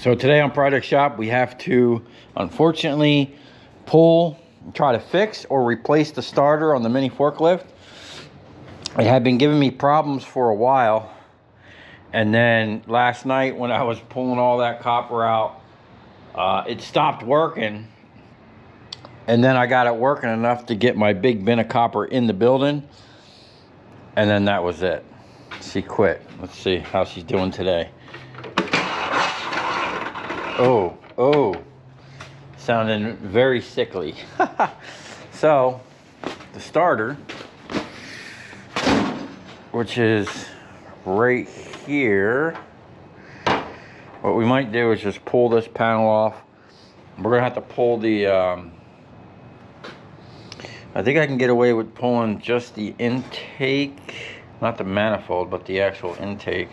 So today on Project Shop, we have to, unfortunately, pull and try to fix or replace the starter on the mini forklift. It had been giving me problems for a while. And then last night when I was pulling all that copper out, it stopped working. And then I got it working enough to get my big bin of copper in the building. And then that was it. She quit. Let's see how she's doing today. Oh, sounding very sickly. So, the starter, which is right here, what we might do is just pull this panel off. We're gonna have to pull the, I think I can get away with pulling just the intake, not the manifold, but the actual intake.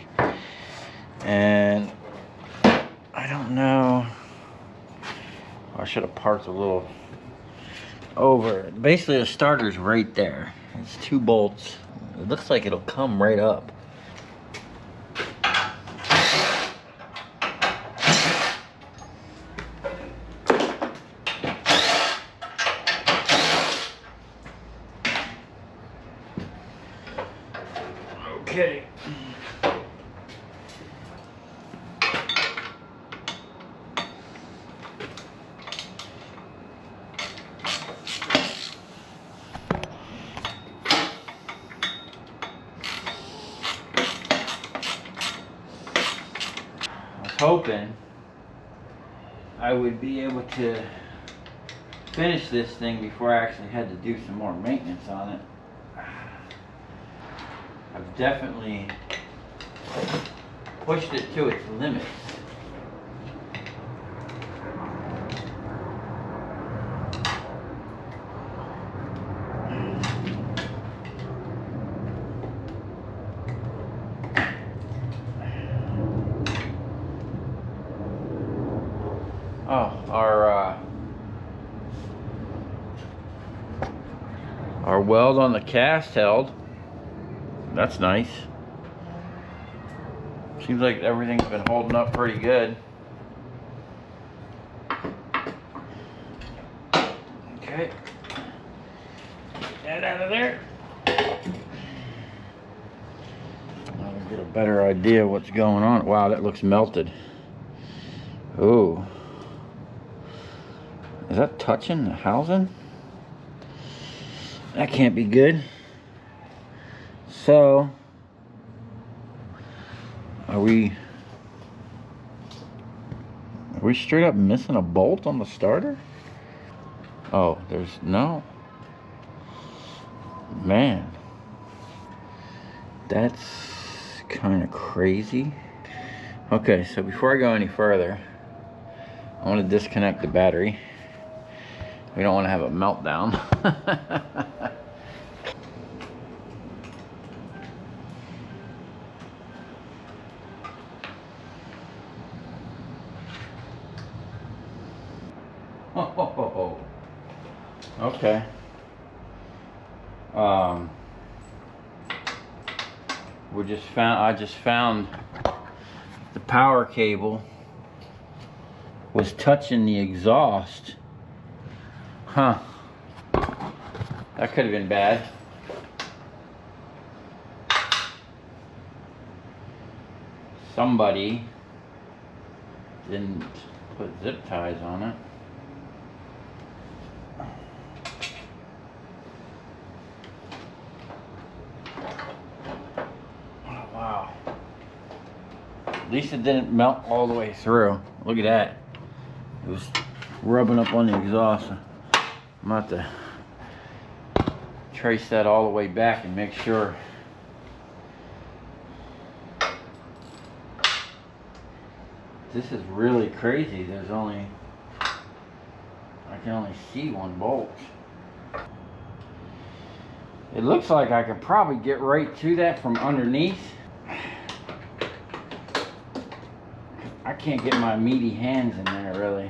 And I don't know. I should have parked a little over. Basically, the starter's right there. It's 2 bolts. It looks like it'll come right up. Okay. Hoping I would be able to finish this thing before I actually had to do some more maintenance on it. I've definitely pushed it to its limits. Oh, our weld on the cast held. That's nice. Seems like everything's been holding up pretty good. Okay. Get that out of there. I'll get a better idea what's going on. Wow, that looks melted. Ooh. Is that touching the housing? That can't be good. So, are we straight up missing a bolt on the starter? Oh, there's no. Man, that's kind of crazy. Okay, so before I go any further, I want to disconnect the battery. We don't want to have a meltdown. Oh, okay. I just found the power cable was touching the exhaust. Huh. That could have been bad. Somebody didn't put zip ties on it. Oh, wow. At least it didn't melt all the way through. Look at that. It was rubbing up on the exhaust. I'm about to trace that all the way back and make sure. This is really crazy. I can only see 1 bolt. It looks like I could probably get right to that from underneath. I can't get my meaty hands in there really.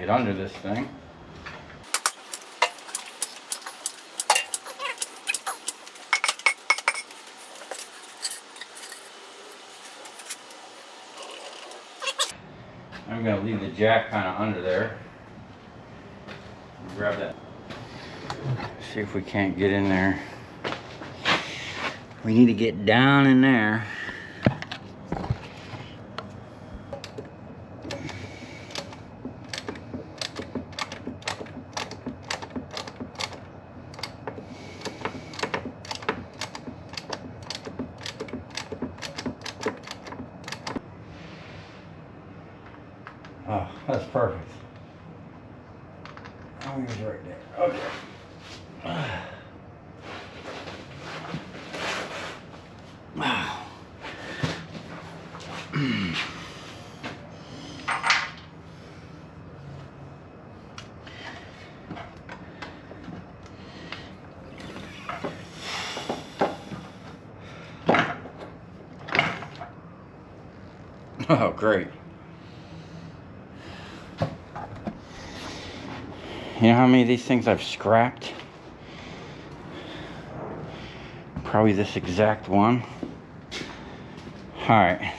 Get under this thing. I'm going to leave the jack kind of under there. Grab that. See if we can't get in there. We need to get down in there. Oh, that's perfect. Oh, he was right there. Okay. Oh, great. You know how many of these things I've scrapped? Probably this exact one. Alright.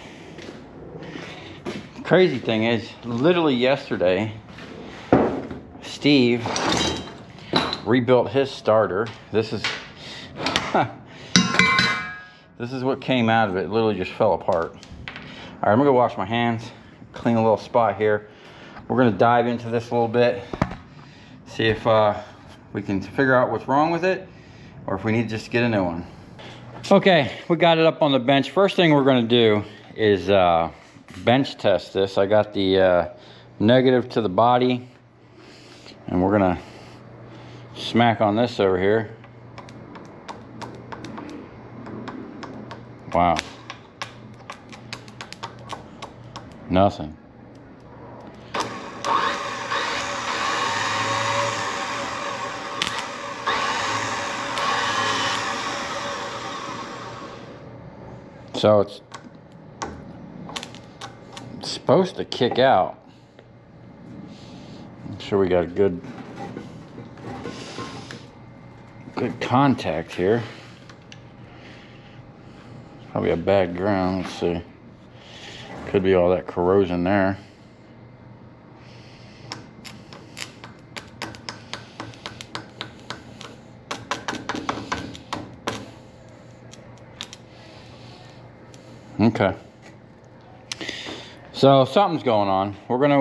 Crazy thing is, literally yesterday, Steve rebuilt his starter. This is this is what came out of it. It literally just fell apart. Alright, I'm gonna go wash my hands, clean a little spot here. We're gonna dive into this a little bit, see if we can figure out what's wrong with it, or if we need to just get a new one. Okay, we got it up on the bench. First thing we're gonna do is bench test this. I got the negative to the body, and we're gonna smack on this over here. Wow. Nothing. So it's supposed to kick out. I'm sure we got a good contact here. Probably a bad ground. Let's see. Could be all that corrosion there. Okay. So something's going on. We're gonna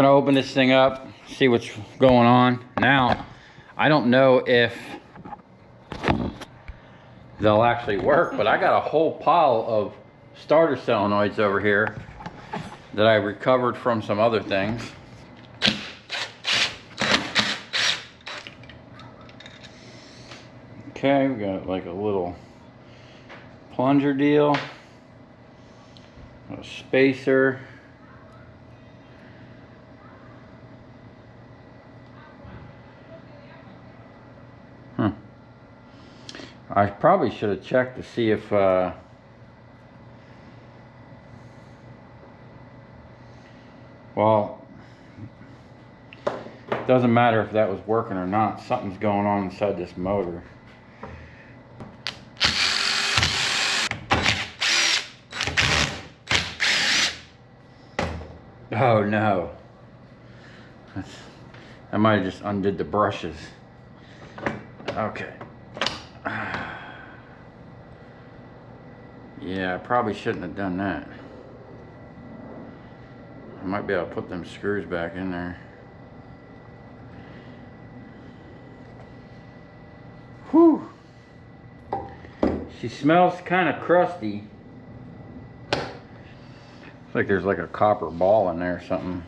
open this thing up, see what's going on. Now, I don't know if they'll actually work, but I got a whole pile of starter solenoids over here that I recovered from some other things. Okay, we got like a little plunger deal, a spacer. I probably should have checked to see if well, it doesn't matter if that was working or not. Something's going on inside this motor. Oh no. I might have just undid the brushes. Okay. Yeah, I probably shouldn't have done that. I might be able to put them screws back in there. Whew. She smells kind of crusty. It's like there's like a copper ball in there or something.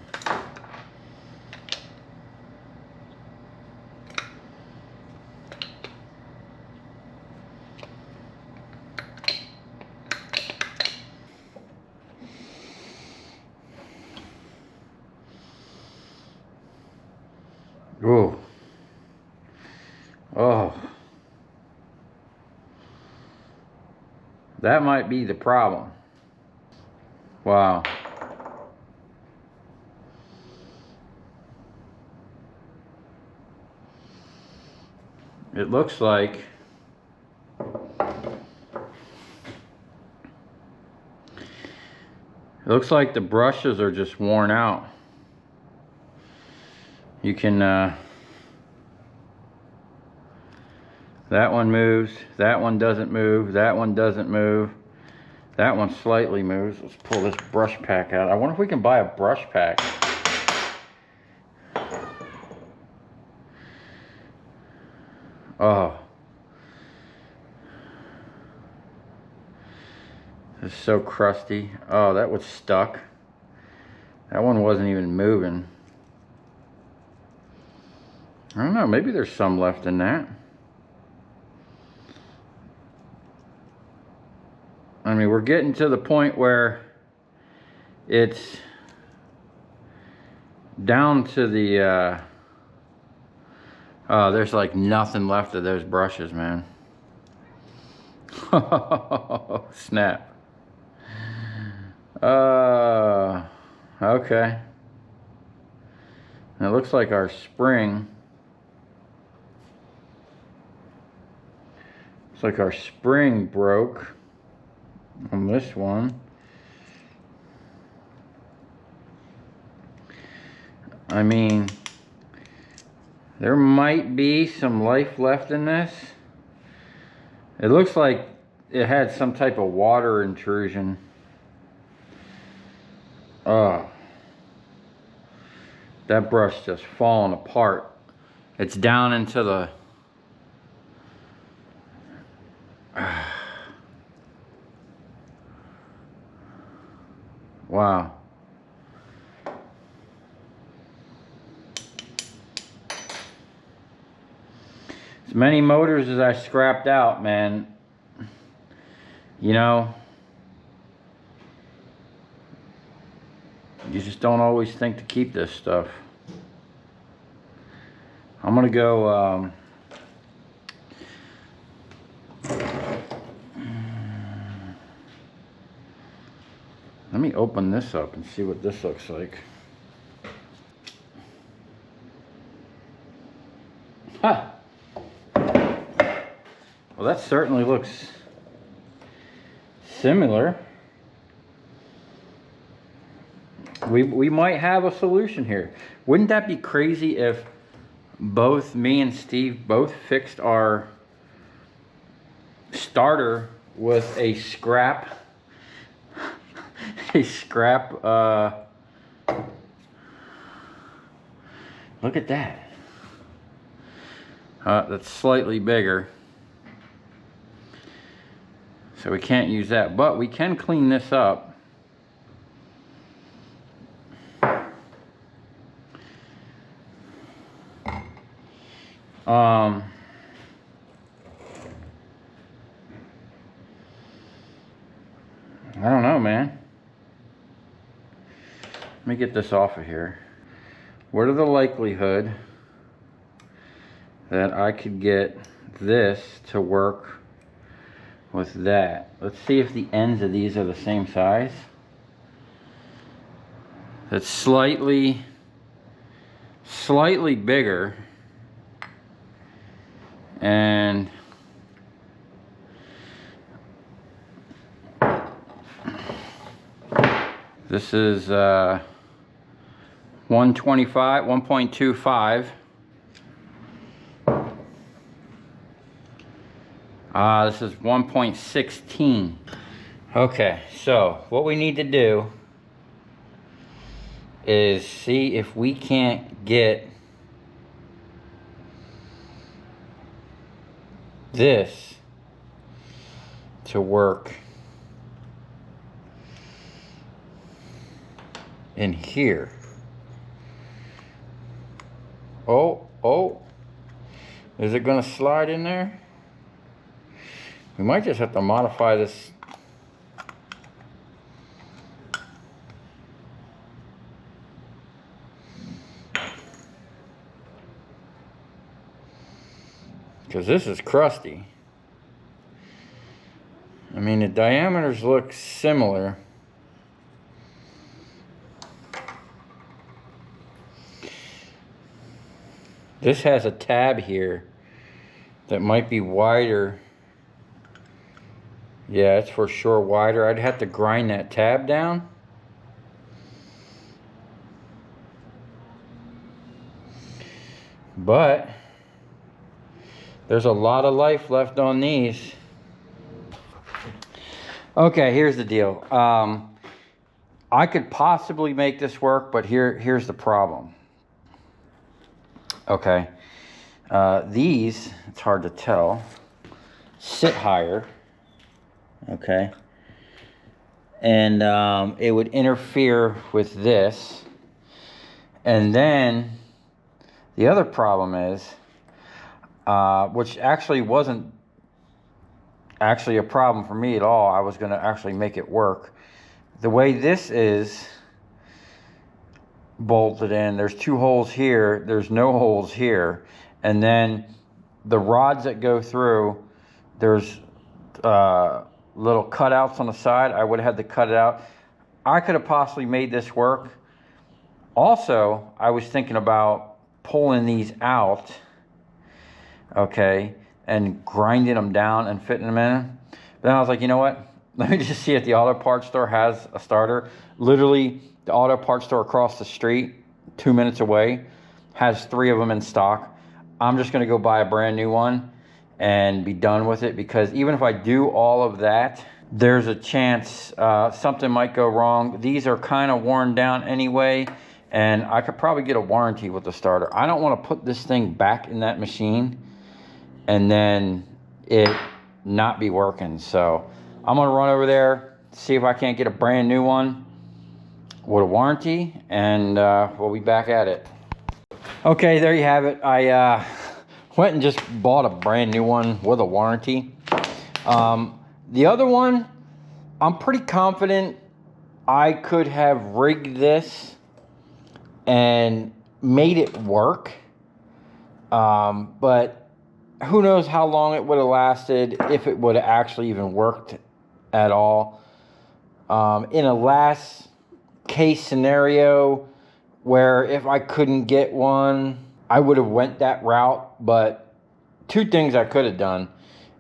Oh. Oh. That might be the problem. Wow. It looks like the brushes are just worn out. You can that one moves, that one doesn't move, that one doesn't move, that one slightly moves. Let's pull this brush pack out. I wonder if we can buy a brush pack. Oh, it's so crusty. Oh, that was stuck. That one wasn't even moving. I don't know, maybe there's some left in that. I mean, we're getting to the point where it's down to the, oh, there's like nothing left of those brushes, man. Oh, snap. Okay. And it looks like our spring, broke on this one. I mean, there might be some life left in this. It looks like it had some type of water intrusion. Oh, that brush just falling apart. It's down into the wow. As many motors as I scrapped out, man, you know, you just don't always think to keep this stuff. I'm gonna go let me open this up and see what this looks like. Huh. Well, that certainly looks similar. We might have a solution here. Wouldn't that be crazy if both me and Steve both fixed our starter with a scrap look at that. That's slightly bigger, so we can't use that, but we can clean this up. I don't know, man. Let me get this off of here. What are the likelihood that I could get this to work with that? Let's see if the ends of these are the same size. That's slightly bigger, and this is 125, 1.25. This is 1.16. Okay, so what we need to do is see if we can't get this to work in here. Oh, is it gonna slide in there? We might just have to modify this. Because this is crusty. I mean, the diameters look similar. This has a tab here that might be wider. Yeah, it's for sure wider. I'd have to grind that tab down. But there's a lot of life left on these. Okay, here's the deal. I could possibly make this work, but here's the problem. Okay, these, it's hard to tell, sit higher. Okay, and it would interfere with this. And then the other problem is, which actually wasn't actually a problem for me at all. I was going to actually make it work. The way this is bolted in, there's 2 holes here, there's no holes here, and then the rods that go through, there's little cutouts on the side. I would have had to cut it out. I could have possibly made this work. Also, I was thinking about pulling these out, okay, and grinding them down and fitting them in. But then I was like, you know what? Let me just see if the auto parts store has a starter. Literally, the auto parts store across the street, 2 minutes away, has 3 of them in stock. I'm just going to go buy a brand new one and be done with it, because even if I do all of that, there's a chance something might go wrong. These are kind of worn down anyway, and I could probably get a warranty with the starter. I don't want to put this thing back in that machine and then it not be working. So I'm going to run over there, see if I can't get a brand new one with a warranty, and we'll be back at it. Okay, there you have it. I went and just bought a brand new one with a warranty. The other one, I'm pretty confident I could have rigged this and made it work. But who knows how long it would have lasted, if it would have actually even worked at all. In a last case scenario where if I couldn't get one, I would have went that route. But 2 things I could have done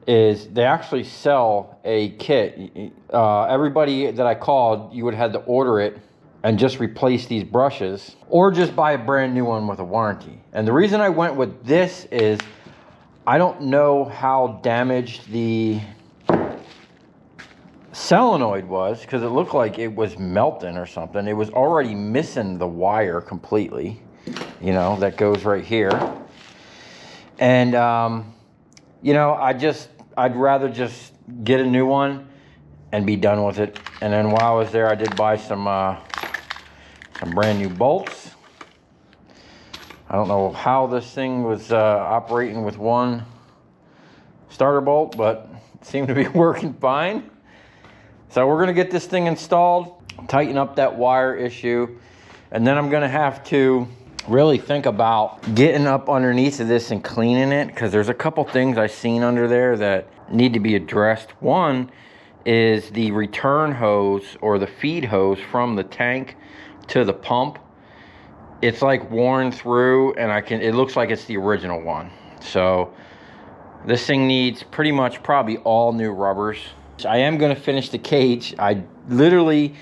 is they actually sell a kit. Everybody that I called, you would have had to order it and just replace these brushes, or just buy a brand new one with a warranty. And the reason I went with this is I don't know how damaged the solenoid was, because it looked like it was melting or something. It was already missing the wire completely, you know, that goes right here. And you know, I'd rather just get a new one and be done with it. And then while I was there, I did buy some brand new bolts. I don't know how this thing was operating with one starter bolt, but it seemed to be working fine. So we're gonna get this thing installed, tighten up that wire issue, and then I'm gonna have to really think about getting up underneath of this and cleaning it, because there's a couple things I've seen under there that need to be addressed. One is the return hose, or the feed hose from the tank to the pump. It's like worn through, and it looks like it's the original one. So this thing needs pretty much probably all new rubbers. I am going to finish the cage. I literally,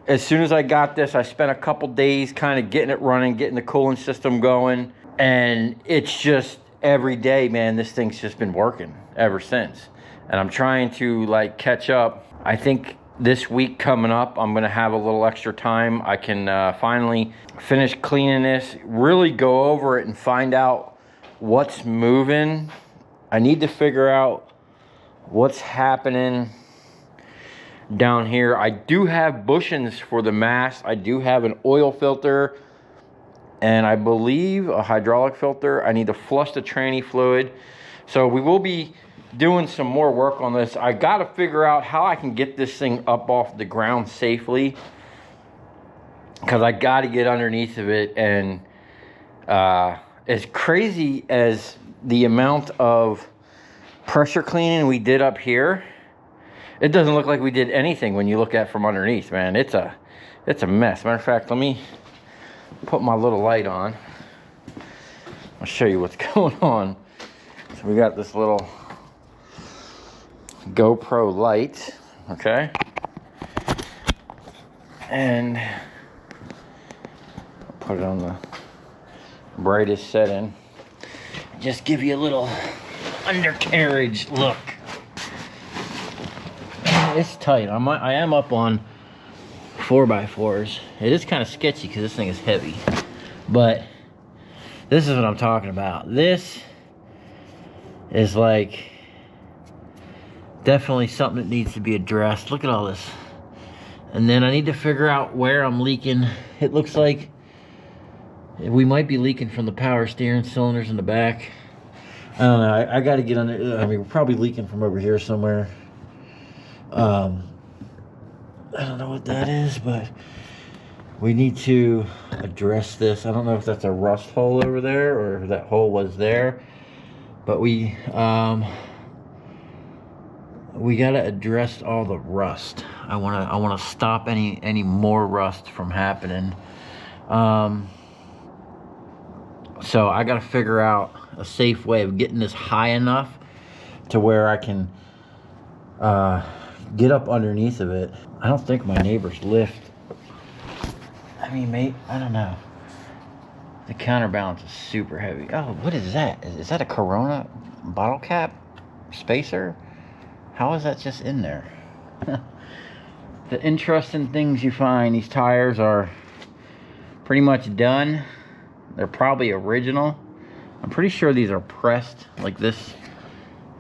as soon as I got this, I spent a couple days kind of getting it running, getting the cooling system going. And it's just every day, man, this thing's just been working ever since. And I'm trying to like catch up. I think this week coming up, I'm going to have a little extra time. I can finally finish cleaning this, really go over it and find out what's moving. I need to figure out what's happening down here. I do have bushings for the mast. I do have an oil filter, and I believe a hydraulic filter. I need to flush the tranny fluid. So we will be doing some more work on this. I got to figure out how I can get this thing up off the ground safely, because I got to get underneath of it. And as crazy as the amount of pressure cleaning we did up here, it doesn't look like we did anything when you look at it from underneath, man. It's a mess. Matter of fact, let me put my little light on. I'll show you what's going on. So we got this little GoPro light, okay? And I'll put it on the brightest setting. Just give you a little undercarriage look. It's tight. I am up on 4x4s. It is kind of sketchy because this thing is heavy. But this is what I'm talking about. This is like definitely something that needs to be addressed. Look at all this. And then I need to figure out where I'm leaking. It looks like we might be leaking from the power steering cylinders in the back. I don't know. I got to get under. I mean, we're probably leaking from over here somewhere. I don't know what that is, but we need to address this. I don't know if that's a rust hole over there or if that hole was there, but we got to address all the rust. I want to stop any more rust from happening. So I got to figure out a safe way of getting this high enough to where I can get up underneath of it. I don't think my neighbors lift. I mean, mate, I don't know. The counterbalance is super heavy. Oh, what is that? Is that a Corona bottle cap spacer? How is that just in there? The interesting things you find, these tires are pretty much done. They're probably original. I'm pretty sure these are pressed. Like this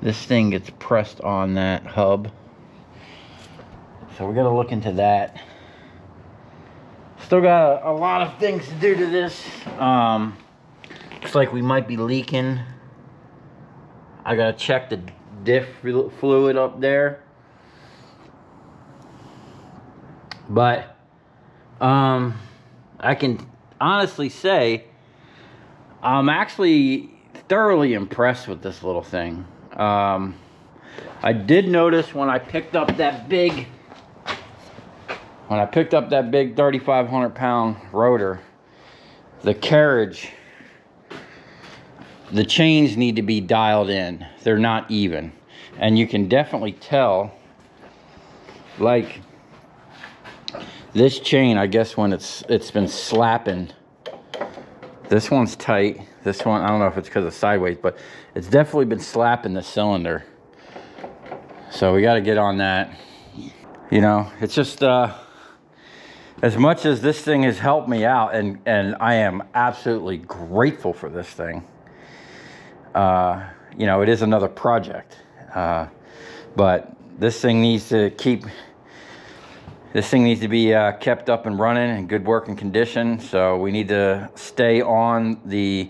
thing gets pressed on that hub. So we gotta look into that. Still got a lot of things to do to this. Looks like we might be leaking. I gotta check the diff fluid up there. But I can honestly say I'm actually thoroughly impressed with this little thing. I did notice when I picked up that big 3,500 pound rotor, the carriage, the chains need to be dialed in. They're not even. And you can definitely tell, like this chain, I guess when it's been slapping, this one's tight. This one, I don't know if it's because of sideways, but it's definitely been slapping the cylinder. So we got to get on that. You know, it's just as much as this thing has helped me out, and I am absolutely grateful for this thing. You know, it is another project, but this thing needs to be kept up and running in good working condition. So we need to stay on the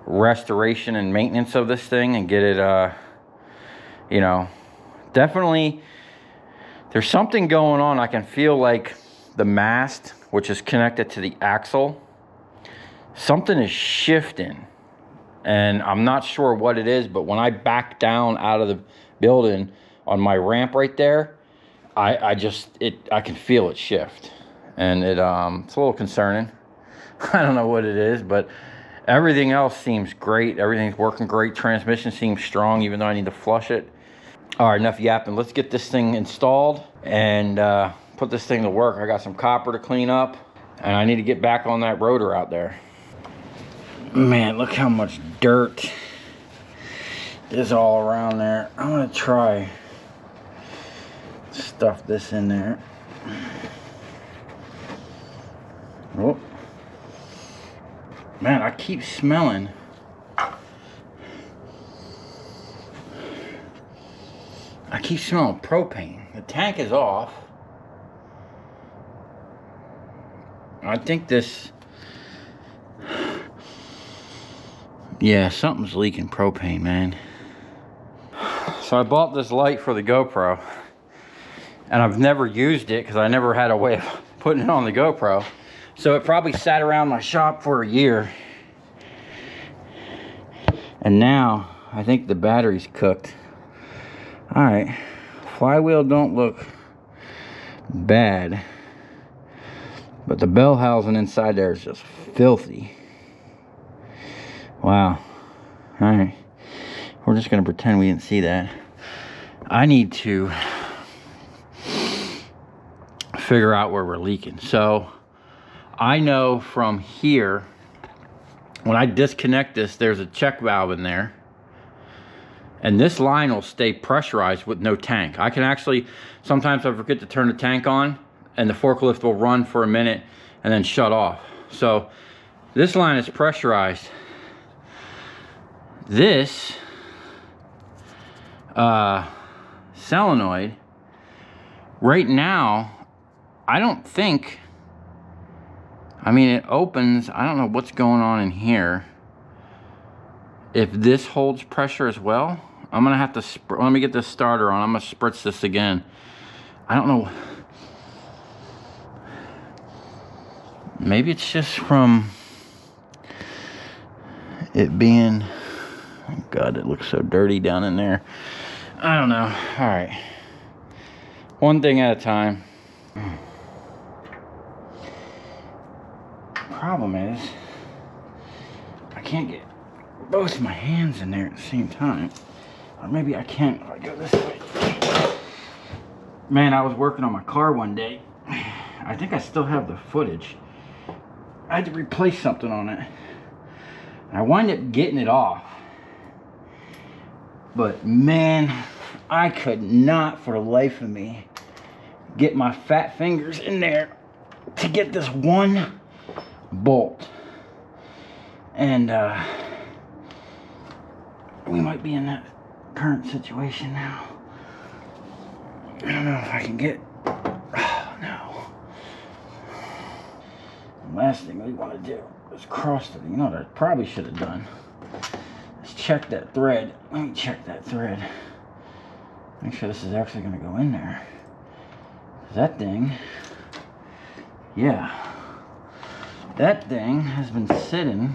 restoration and maintenance of this thing and get it, you know, definitely there's something going on. I can feel like the mast, which is connected to the axle, something is shifting, and I'm not sure what it is, but when I back down out of the building on my ramp right there, I can feel it shift, and it's a little concerning. I don't know what it is, but everything else seems great. Everything's working great. Transmission seems strong, even though I need to flush it. All right, enough yapping. Let's get this thing installed and put this thing to work. I got some copper to clean up, and I need to get back on that rotor out there. Man, look how much dirt is all around there. I'm gonna try stuff this in there. Oh man, I keep smelling propane. The tank is off. I think this, yeah, something's leaking propane, man. So I bought this light for the GoPro, and I've never used it because I never had a way of putting it on the GoPro. So it probably sat around my shop for a year. And now I think the battery's cooked. All right, flywheel don't look bad, but the bell housing inside there is just filthy. Wow. Alright, we're just gonna pretend we didn't see that. I need to figure out where we're leaking. So I know from here, when I disconnect this, there's a check valve in there, and this line will stay pressurized with no tank. I can actually, sometimes I forget to turn the tank on and the forklift will run for a minute and then shut off. So this line is pressurized. This solenoid right now, I don't think, I mean, it opens, I don't know what's going on in here. If this holds pressure as well, I'm gonna have to, let me get this starter on. I'm gonna spritz this again. I don't know. Maybe it's just from it being, oh God, it looks so dirty down in there. I don't know. All right. One thing at a time. Problem is, I can't get both my hands in there at the same time. Or maybe I can't if I go this way. Man, I was working on my car one day. I think I still have the footage. I had to replace something on it. I wound up getting it off. But man, I could not for the life of me get my fat fingers in there to get this one bolt. And we might be in that current situation now. I don't know if I can get, oh no. The last thing we want to do is cross the, you know what I probably should have done? Let's check that thread. Let me check that thread. Make sure this is actually going to go in there. That thing, yeah. That thing has been sitting.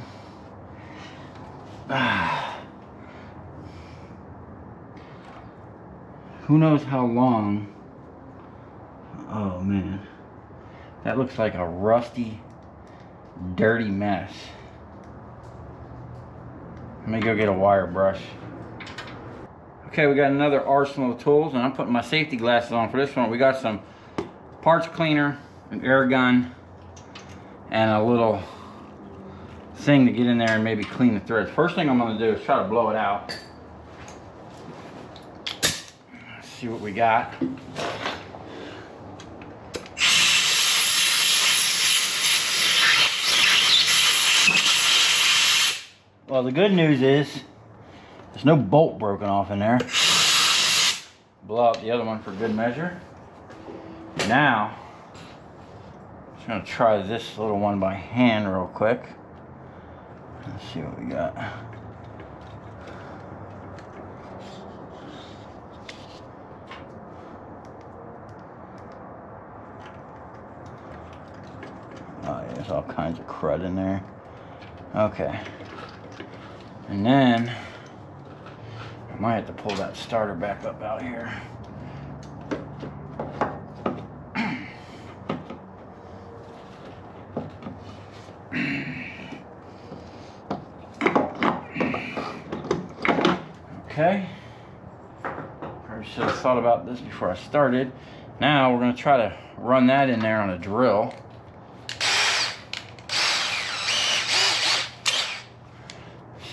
Who knows how long. Oh man. That looks like a rusty, dirty mess. Let me go get a wire brush. Okay, we got another arsenal of tools, and I'm putting my safety glasses on for this one. We got some parts cleaner, an air gun, and a little thing to get in there and maybe clean the threads. First thing I'm going to do is try to blow it out. Let's see what we got. Well, the good news is there's no bolt broken off in there. Blow out the other one for good measure. Now, I'm just going to try this little one by hand real quick. Let's see what we got. Oh yeah, there's all kinds of crud in there. Okay. And then I might have to pull that starter back up out here. Okay. Probably should have thought about this before I started. Now we're going to try to run that in there on a drill.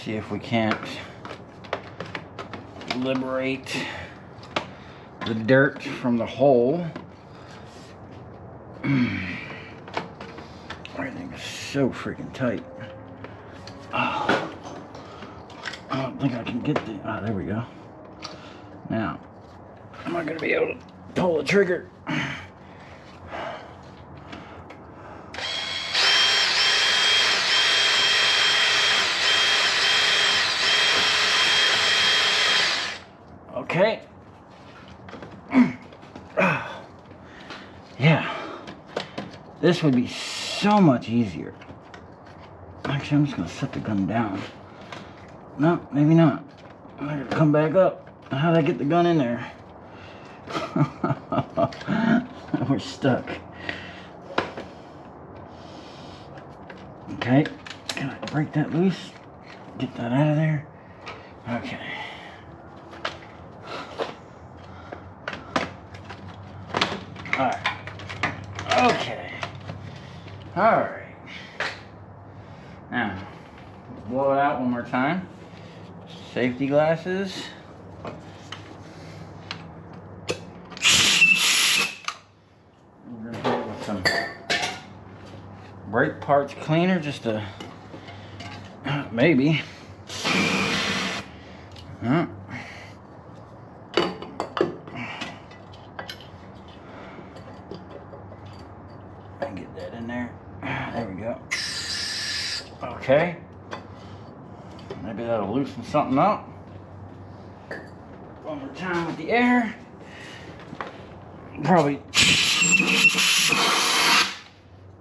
See if we can't liberate the dirt from the hole. Everything is so freaking tight. Oh, I don't think I can get the, ah, there we go. Now, am I going to be able to pull the trigger? Okay. Yeah. This would be so much easier. Actually, I'm just going to set the gun down. No, maybe not. I gotta come back up. How did I get the gun in there? We're stuck. Okay, can I break that loose? Get that out of there. Okay. Alright. Okay. Alright. Now, blow it out one more time. Safety glasses. We're gonna hit it with some brake parts cleaner just to maybe. Get that in there. There we go. Okay. Maybe that'll loosen something up. One more time with the air. Probably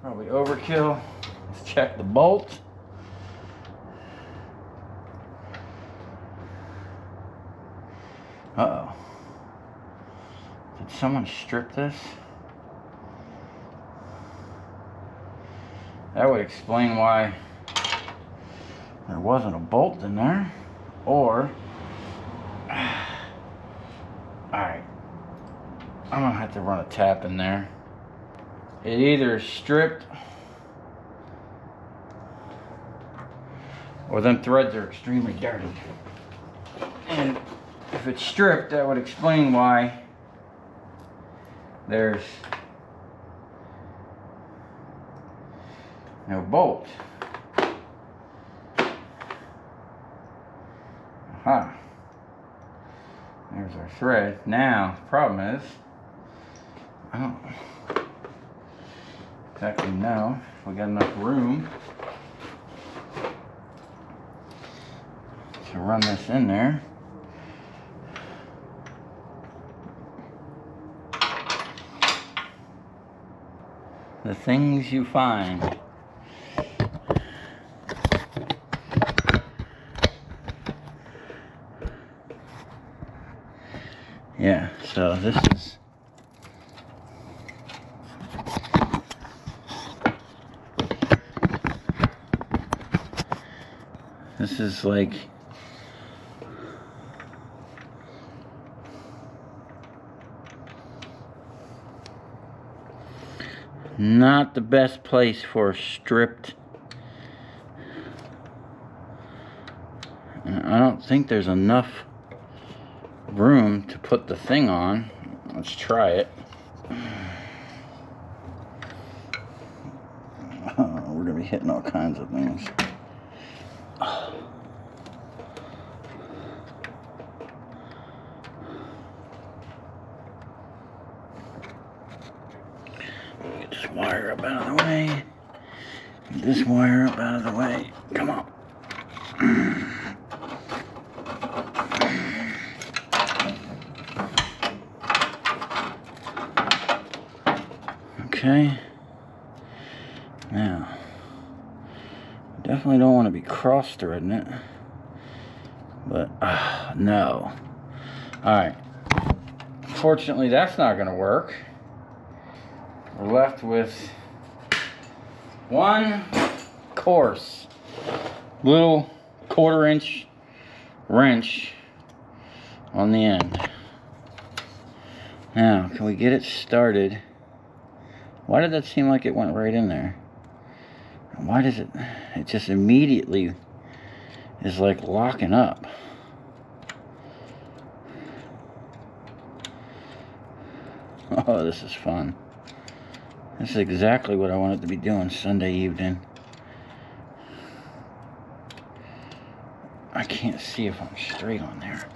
overkill. Let's check the bolt. Uh-oh. Did someone strip this? That would explain why there wasn't a bolt in there. Or, alright, I'm gonna have to run a tap in there. It either is stripped or them threads are extremely dirty. And if it's stripped, that would explain why there's no bolt. Aha. There's our thread. Now, the problem is, I don't exactly know if we got enough room to run this in there. The things you find. Yeah, so this is like not the best place for stripped. And I don't think there's enough room to put the thing on. Let's try it. We're gonna be hitting all kinds of things. Get this wire up out of the way. Get this wire up out of the way. Come on. Okay. Now, definitely don't want to be cross-threading it, but no. Alright. Fortunately, that's not going to work. We're left with one coarse little 1/4 inch wrench on the end. Now, can we get it started? Why did that seem like it went right in there? Why does it just immediately is like locking up? Oh, this is fun. This is exactly what I wanted to be doing Sunday evening. I can't see if I'm straight on there.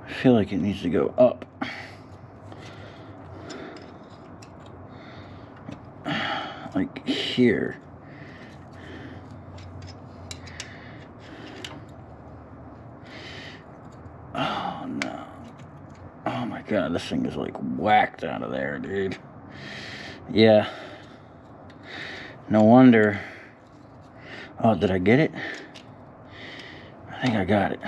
I feel like it needs to go up. Like here. Oh no. Oh my god, this thing is like whacked out of there, dude. Yeah. No wonder. Oh, did I get it? I think I got it.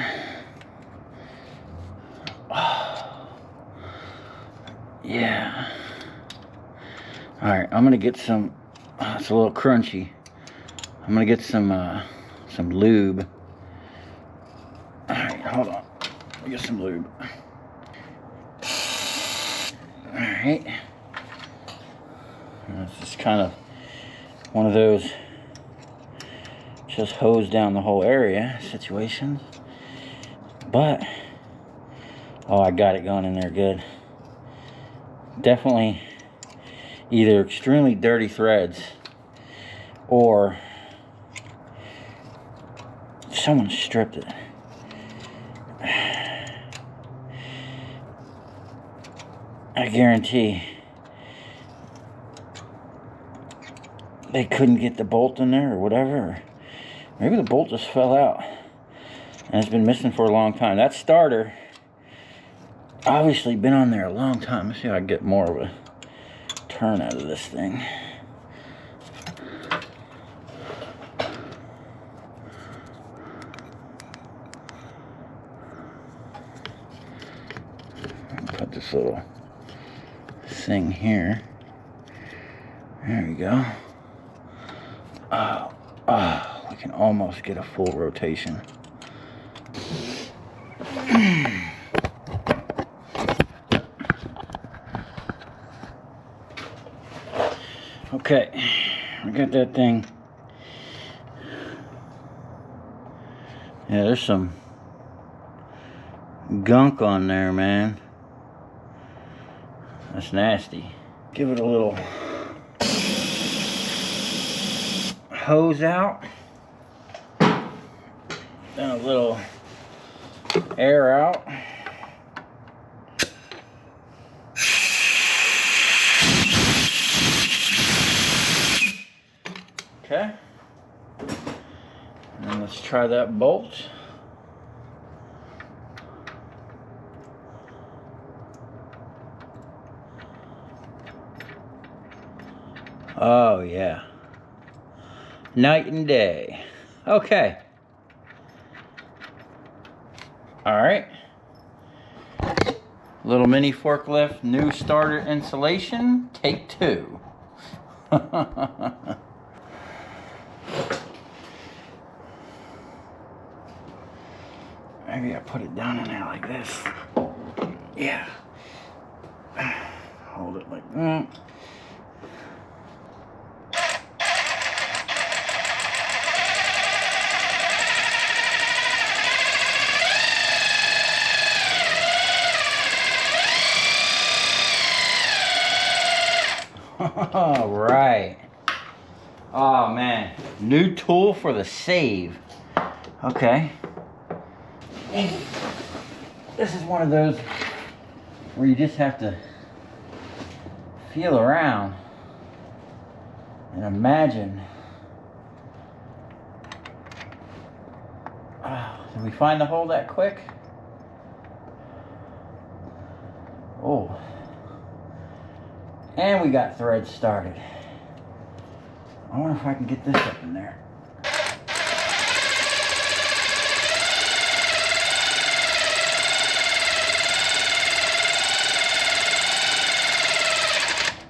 Oh, yeah. Alright, I'm gonna get some. It's a little crunchy. I'm gonna get some lube. Alright, hold on. Let me get some lube. Alright. It's just kind of one of those just hose down the whole area situations. But, oh, I got it going in there good. Definitely either extremely dirty threads or someone stripped it. I guarantee they couldn't get the bolt in there or whatever. Maybe the bolt just fell out and it's been missing for a long time. That starter obviously been on there a long time. Let's see if I can get more of a turn out of this thing. Put this little thing here. There we go. We can almost get a full rotation. Okay, we got that thing. Yeah, there's some gunk on there, man. That's nasty. Give it a little hose out. Then a little air out. Okay. And let's try that bolt. Oh yeah. Night and day. Okay. Alright. Little mini forklift, new starter insulation, take 2. Maybe I put it down in there like this. Yeah. Hold it like that. All right. Oh man, new tool for the save. Okay. This is one of those where you just have to feel around and imagine. Did we find the hole that quick? Oh. And we got threads started. I wonder if I can get this up in there.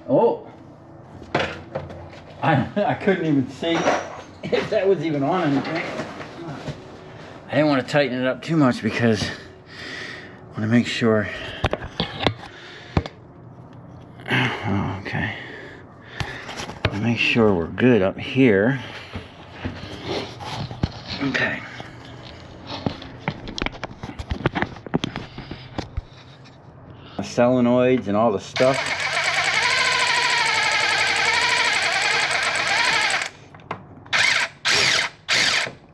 Oh! I couldn't even see if that was even on anything. I didn't want to tighten it up too much because I want to make sure. Okay. Make sure we're good up here. Okay. The solenoids and all the stuff.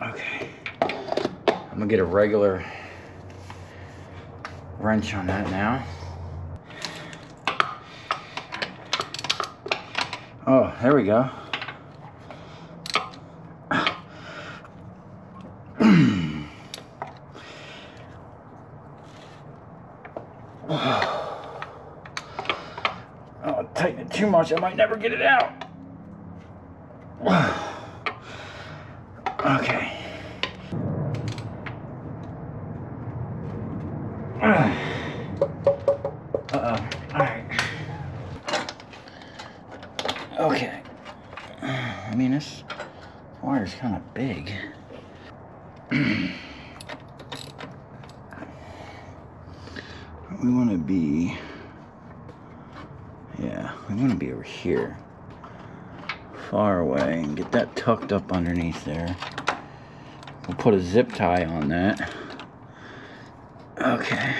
Okay. I'm gonna get a regular wrench on that now. Oh, there we go. Oh, tighten it too much, I might never get it out. Alright. Okay. I mean, this wire's kind of big. We want to be... Yeah, we want to be over here. Far away, and get that tucked up underneath there. We'll put a zip tie on that. Okay.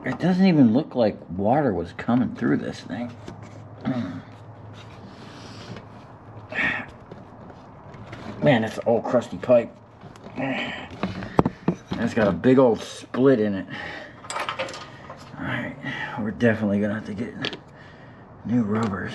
It doesn't even look like water was coming through this thing. Man, that's an old crusty pipe. It's got a big old split in it. Alright, we're definitely gonna have to get new rubbers.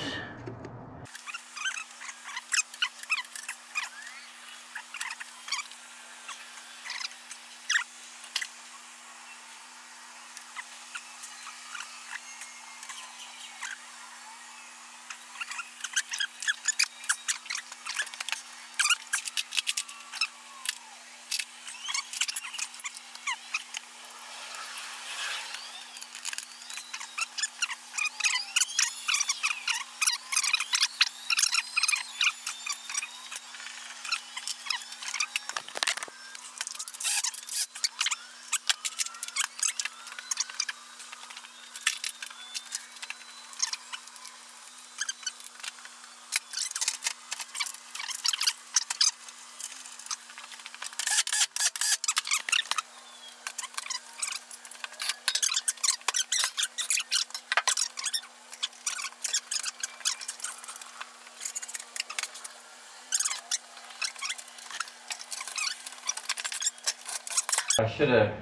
I should have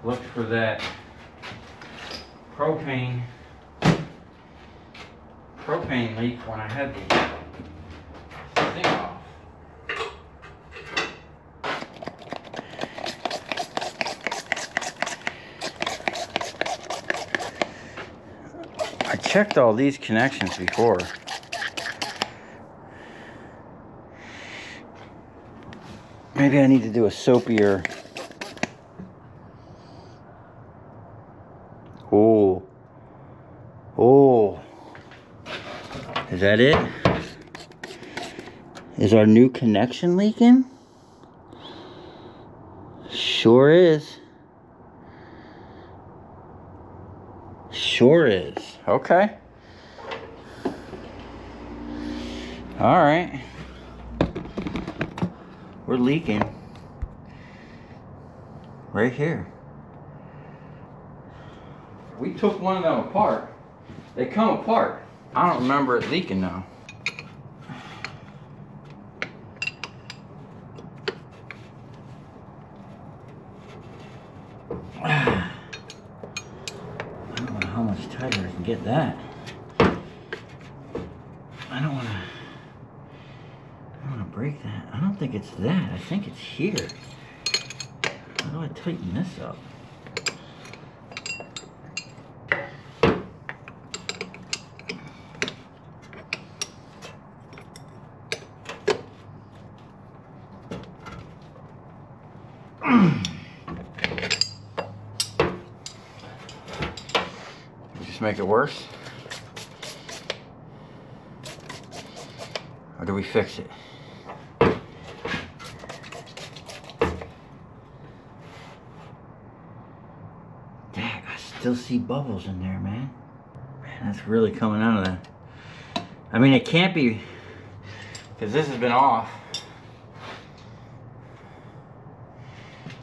looked for that propane leak when I had the thing off. I checked all these connections before. Maybe I need to do a soapier. Oh. Oh. Is that it? Is our new connection leaking? Sure is. Sure is. Okay. All right. We're leaking right here. We took one of them apart. They come apart. I don't remember it leaking now. I don't know how much tighter I can get that. I don't want to break that. I don't think it's that. I think it's here. How do I tighten this up? Just make it worse? Or do we fix it? Still see bubbles in there, man. Man, that's really coming out of that. I mean, it can't be, because this has been off.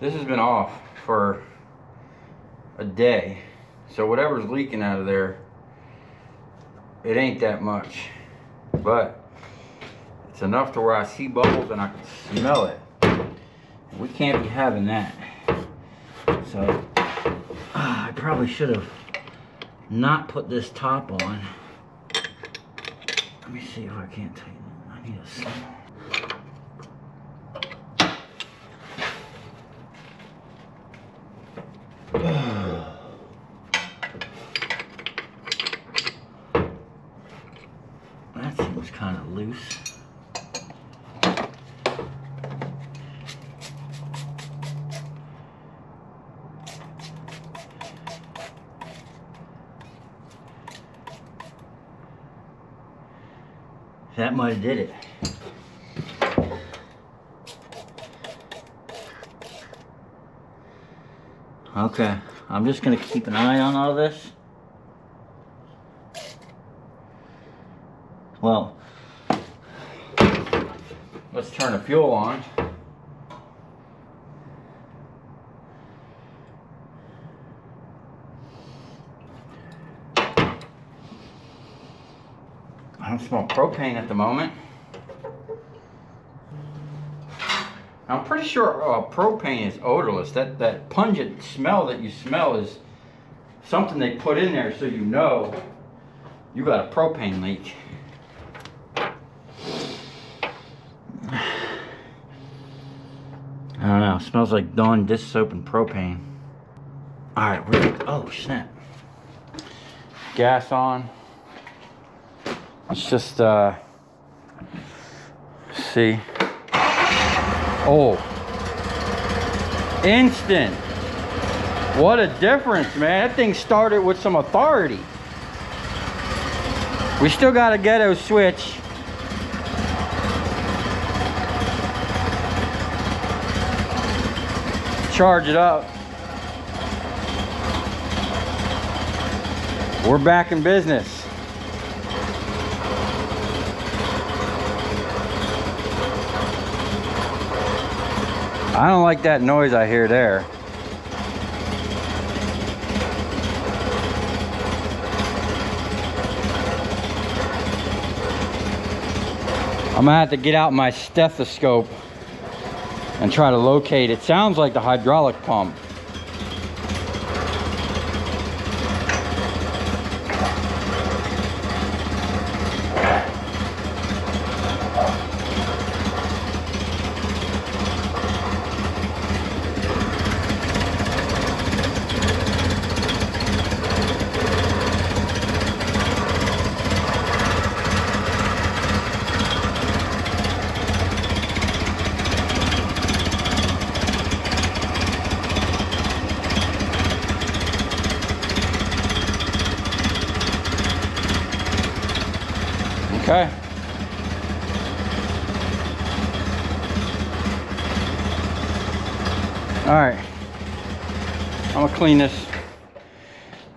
This has been off for a day. So whatever's leaking out of there, it ain't that much. But it's enough to where I see bubbles and I can smell it. We can't be having that. So I probably should have not put this top on. Let me see if I can't tighten it. I need a small. That seems kind of loose. That might have did it. Okay, I'm just gonna keep an eye on all this. Well, let's turn the fuel on. I don't smell propane at the moment. I'm pretty sure propane is odorless. That pungent smell that you smell is something they put in there so you know you got a propane leak. I don't know, it smells like Dawn dish soap and propane. Alright, oh snap. Gas on. Let's just see. Oh, instant. What a difference, man. That thing started with some authority. We still got a ghetto switch. Charge it up. We're back in business. I don't like that noise I hear there. I'm gonna have to get out my stethoscope and try to locate it. Sounds like the hydraulic pump. Okay. All right. I'm gonna clean this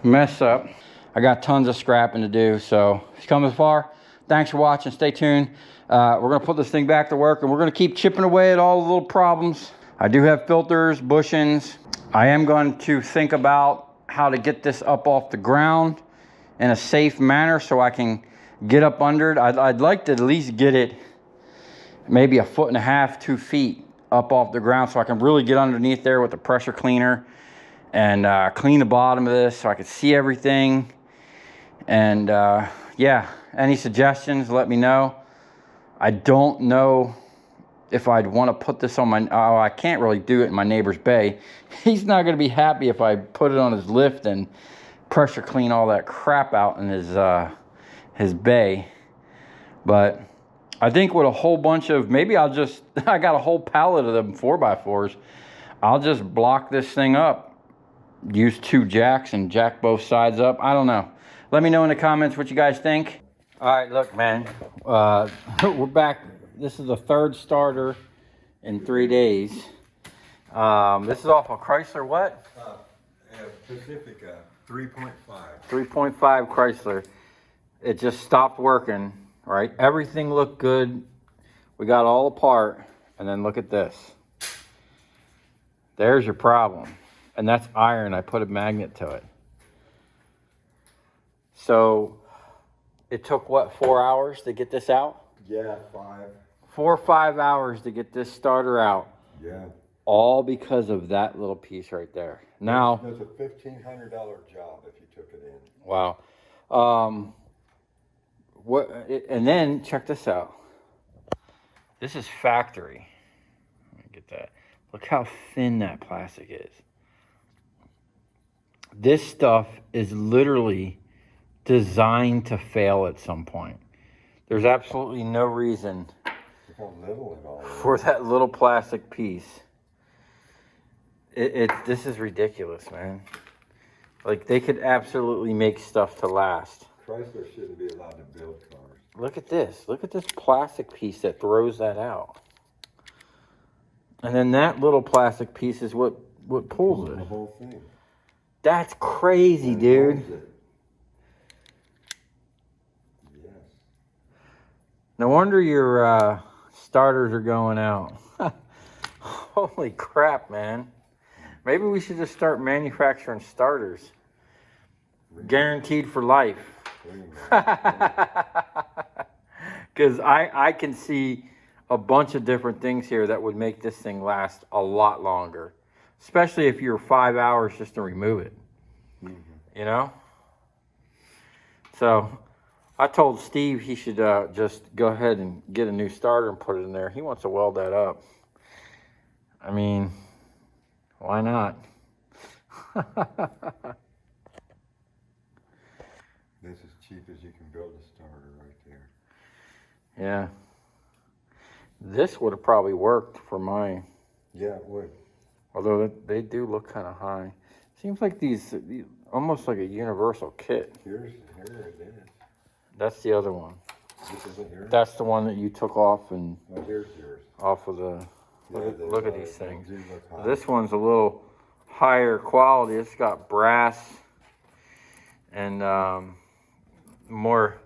mess up. I got tons of scrapping to do, so if you come this far, thanks for watching. Stay tuned. We're gonna put this thing back to work, and we're gonna keep chipping away at all the little problems. I do have filters, bushings. I am going to think about how to get this up off the ground in a safe manner so I can get up under it. I'd like to at least get it maybe 1.5 feet, 2 feet up off the ground so I can really get underneath there with the pressure cleaner and clean the bottom of this so I can see everything. And yeah, any suggestions, let me know. I don't know if I'd want to put this on my, oh, I can't really do it in my neighbor's bay. He's not going to be happy if I put it on his lift and pressure clean all that crap out in his bay. But I think with a whole bunch of, maybe I'll just, I got a whole pallet of them 4x4s. I'll just block this thing up, use 2 jacks and jack both sides up. I don't know. Let me know in the comments what you guys think. All right, look, man, we're back. This is the 3rd starter in 3 days. This is off a Chrysler what? Pacifica 3.5. 3.5 Chrysler. It just stopped working, right? Everything looked good. We got all apart, and then look at this. There's your problem. And that's iron. I put a magnet to it. So it took what, 4 hours to get this out? Yeah, 5. 4 or 5 hours to get this starter out. Yeah. All because of that little piece right there. Now, It was a $1,500 job if you took it in. wow. And then check this out. This is factory. Let me get that. Look how thin that plastic is. This stuff is literally designed to fail at some point. There's absolutely no reason for that little plastic piece. This is ridiculous, man. Like, they could absolutely make stuff to last. Chrysler shouldn't be allowed to build cars. Look at this. Look at this plastic piece that throws that out. And then that little plastic piece is what pulls it. The whole thing. That's crazy, dude. Yes. No wonder your starters are going out. Holy crap, man. Maybe we should just start manufacturing starters. Guaranteed for life. Because I can see a bunch of different things here that would make this thing last a lot longer. Especially if you're 5 hours just to remove it. Mm-hmm. You know? So I told Steve he should just go ahead and get a new starter and put it in there. He wants to weld that up. I mean, why not? This is cheap as you can build a starter right there. Yeah. This would have probably worked for mine. Yeah, it would. Although they do look kind of high. Seems like these almost like a universal kit. Here it is. That's the other one. This isn't yours? That's the one that you took off and Oh, here's yours. off of the. Yeah, look at these things. do look high. This one's a little higher quality. It's got brass and more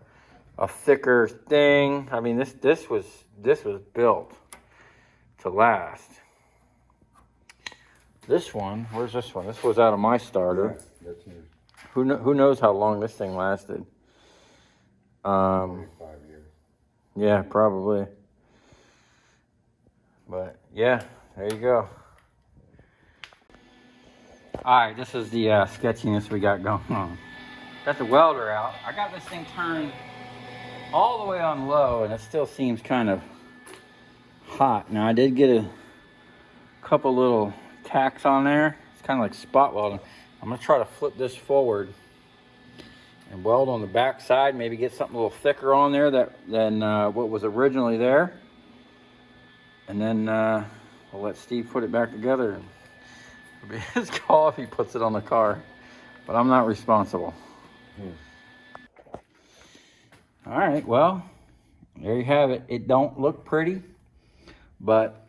a thicker thing. I mean, this was built to last. This one, where's this one? This was out of my starter. Yeah, that's yours. Who knows how long this thing lasted? 5 years. Yeah, probably. But yeah, there you go. All right, this is the sketchiness we got going on. Got the welder out. I got this thing turned all the way on low, and it still seems kind of hot. Now I did get a couple little tacks on there. It's kind of like spot welding. I'm gonna try to flip this forward and weld on the back side. Maybe get something a little thicker on there than what was originally there. And then we'll let Steve put it back together. It'll be his call if he puts it on the car, but I'm not responsible. All right, well, there you have it. It don't look pretty, but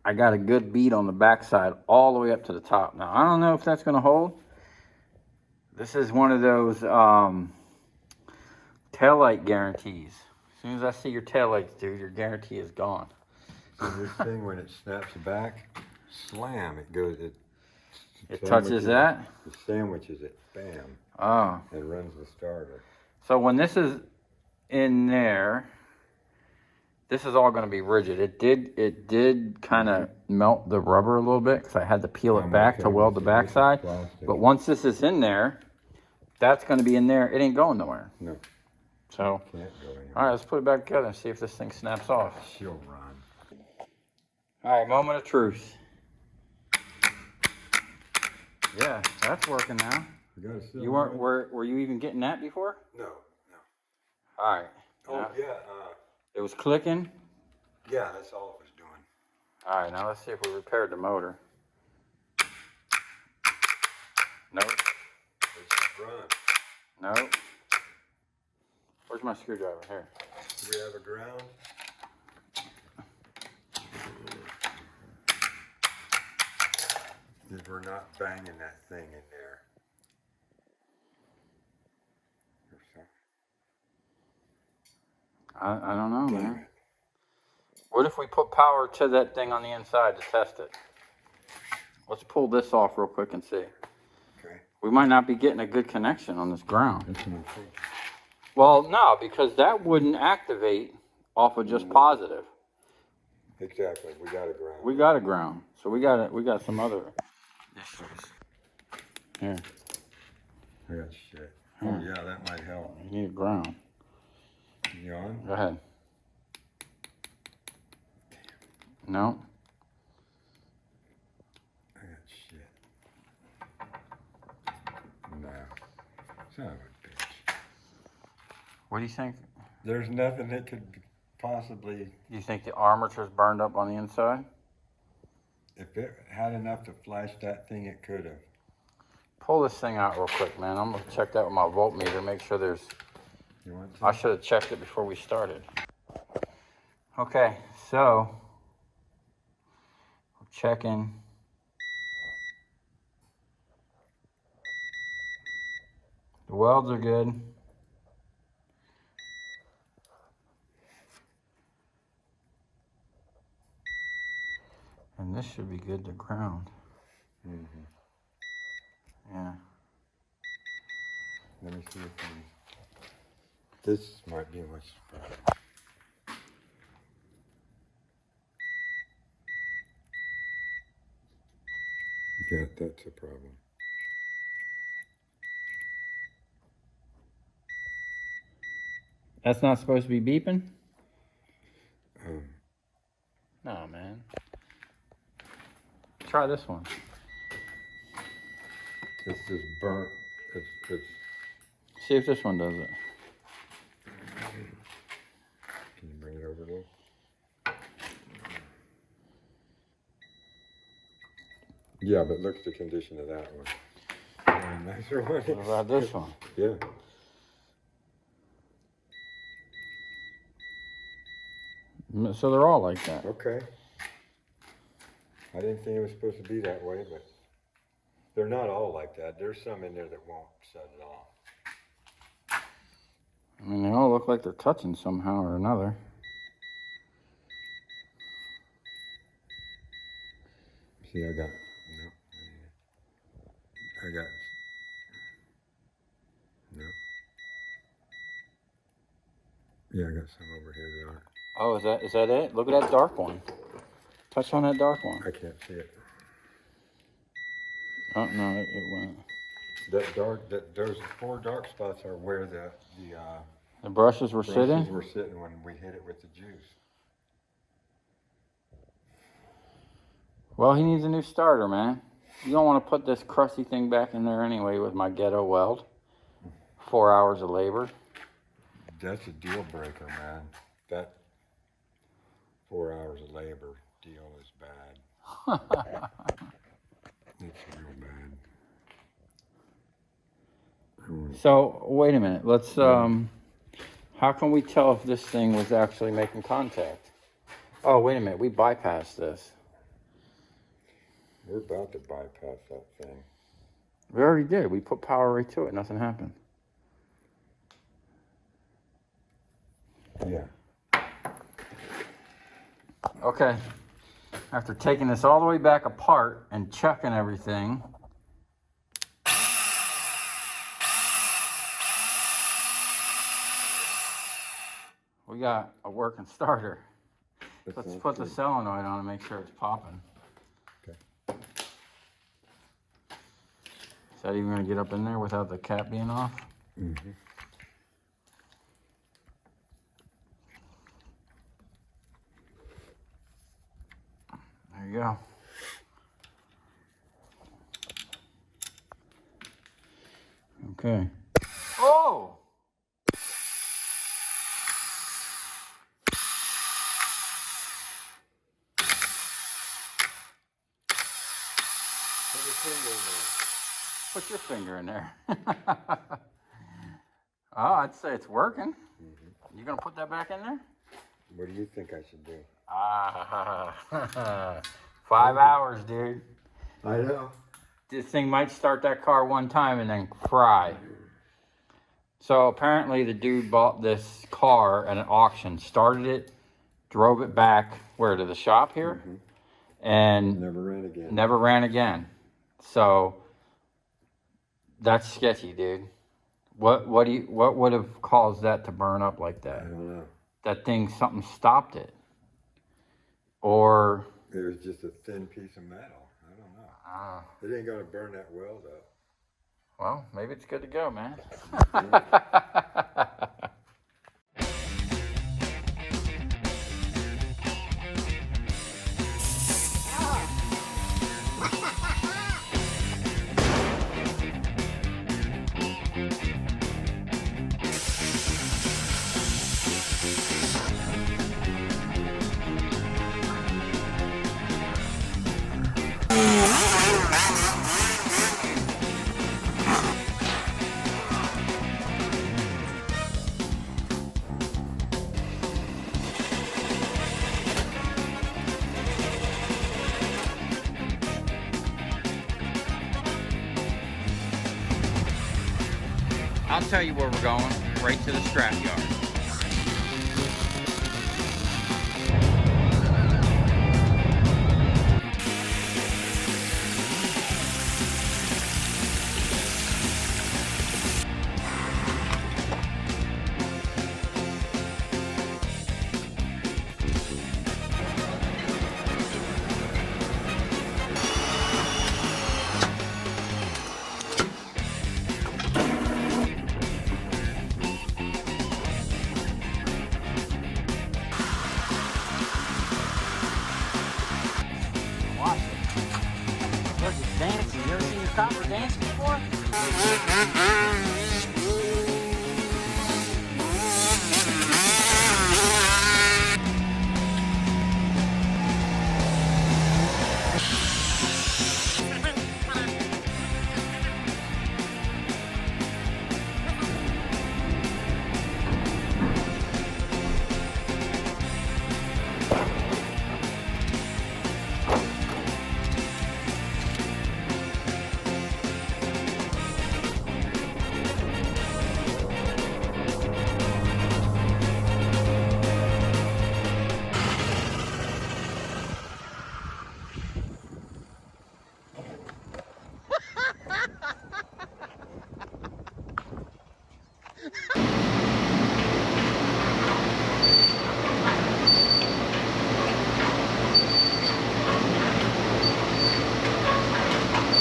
I got a good bead on the backside all the way up to the top. Now, I don't know if that's going to hold. This is one of those taillight guarantees. As soon as I see your taillights, dude, your guarantee is gone. So this thing, when it snaps back, slam, it goes. It touches that? It sandwiches it, bam. Oh. And runs the starter. So when this is in there, this is all going to be rigid. It did kind of melt the rubber a little bit because I had to peel it back to weld the backside. But once this is in there, that's going to be in there. It ain't going nowhere. No. So, Can't go anywhere. all right, let's put it back together and see if this thing snaps off. She'll run. All right, moment of truth. Yeah, that's working now. You weren't, were you even getting that before? No. All right. Oh, yeah. It was clicking? Yeah, that's all it was doing. All right, now let's see if we repaired the motor. Nope. It's run. Nope. Where's my screwdriver? Here. Do we have a ground? We're not banging that thing in there. I don't know, man. What if we put power to that thing on the inside to test it? Let's pull this off real quick and see. Okay. We might not be getting a good connection on this ground. That's what I think. Well, no, because that wouldn't activate off of just positive. Exactly. We got a ground. We got a ground. So we got some other issues. Here. I got shit. Oh yeah, that might help. You need a ground. You on? Go ahead. No. I got shit. No. Son of a bitch. What do you think? There's nothing that could possibly. You think the armature's burned up on the inside? If it had enough to flash that thing, it could have. Pull this thing out real quick, man. I'm gonna check that with my voltmeter, make sure there's You want to? I should have checked it before we started. Okay, so we're checking. The welds are good. And this should be good to ground. Mm-hmm. Yeah. Let me see if this might be what's problem. Yeah, that's a problem. That's not supposed to be beeping? Um, No, man. Try this one. it's just burnt. It's. See if this one does it. Can you bring it over there? Yeah, but look at the condition of that one. Nicer one. What about this one? Yeah. So they're all like that. Okay. I didn't think it was supposed to be that way, but they're not all like that. There's some in there that won't set it off. I mean, they all look like they're touching somehow or another. See, I got no. Yeah, I got some over here that aren't. Oh, is that it? Look at that dark one. Touch on that dark one. I can't see it. Oh no, it went. Those 4 dark spots are where the brushes were sitting? were sitting when we hit it with the juice. Well, he needs a new starter, man. You don't want to put this crusty thing back in there anyway with my ghetto weld. 4 hours of labor. That's a deal breaker, man. That 4 hours of labor deal is bad. It's real bad. So, wait a minute. Let's, how can we tell if this thing was actually making contact? Oh, wait a minute. We bypassed this. We're about to bypass that thing. We already did. We put power right to it. Nothing happened. Yeah. Okay. After taking this all the way back apart and checking everything, we got a working starter. Let's put the solenoid on and make sure it's popping. Okay. Is that even going to get up in there without the cap being off? Mm-hmm. There you go. Okay. Oh! Put your finger in there. Oh, I'd say it's working. Mm-hmm. You gonna put that back in there? What do you think I should do? 5 hours, dude. I know. This thing might start that car one time and then fry. So apparently the dude bought this car at an auction, started it, drove it back, where, to the shop here? Mm-hmm. And never ran again. Never ran again. So that's sketchy, dude. What would have caused that to burn up like that? I don't know. That thing, something stopped it. Or it was just a thin piece of metal. I don't know. It ain't gonna burn that weld up. Well, maybe it's good to go, man. I'll tell you where we're going, right to the scrap yard. Dancing. You ever seen your copper dance before?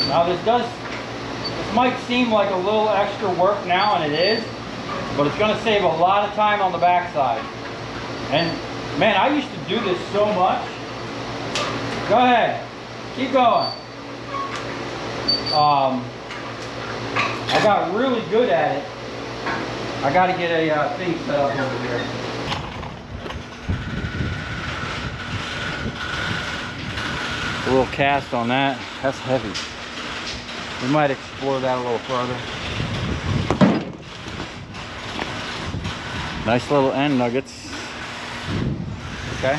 Now this might seem like a little extra work now, and it is, but it's gonna save a lot of time on the backside. And man, I used to do this so much. Go ahead, keep going. I got really good at it. I gotta get a thing set up over here. A little cast on that, that's heavy. We might explore that a little further. Nice little end nuggets. Okay.